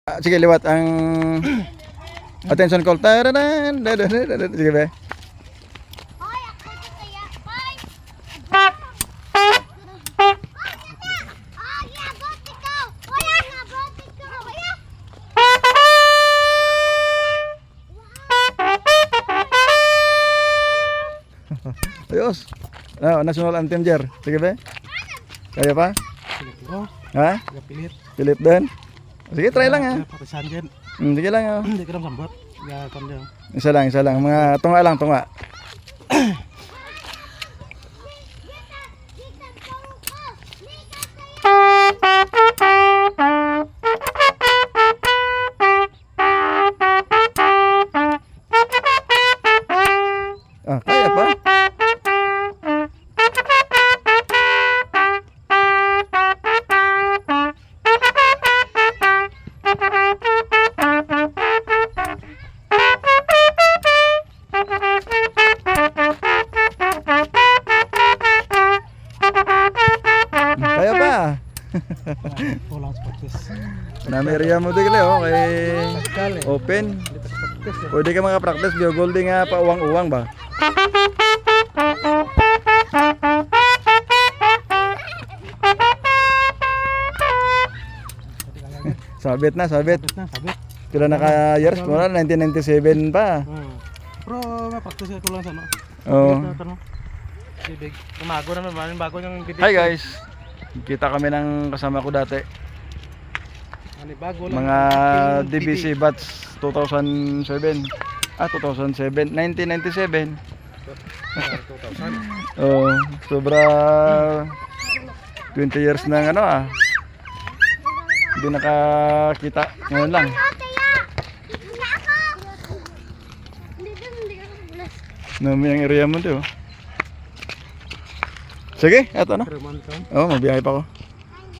Sige, liwat ang attention call. Tararan. Sige, be. Hoy, ako ito kaya. Hoy! Ah, yagot ikaw! Wala nga, bot ikaw! Wala! Ayos. National anthem, Jer. Sige, be. Kaya pa? Ha? Pilit. Pilit din? Sige, try lang ha. Patisan dyan. Sige lang ha. Hindi ka naman sambot. Ya, kan dyan. Isa lang. Mga tunga lang, tunga. Ah, kaya pa? Kaya pa? Pulang sportis. Namiriya mo din oh, kay open. Pwede ka makapractice, bio golding nga pa uwang-uwang ba? Sabit na. Sabit. Kila naka-years, wala 1997 pa. Pero mapraktis ko lang sana. Oo. Bibig. Tumago naman, bago yung bibig. Hi guys. Kita kami ng kasama ko dati. Bago lang. Mga DBC batch 2007. 2007, 1997. 2000. Oh, sobra 20 years na ano ah. Hindi nakakita ngayon lang. Nami ang area mo 'to. Sige, eto na. Oh, mabiyahe pa ako.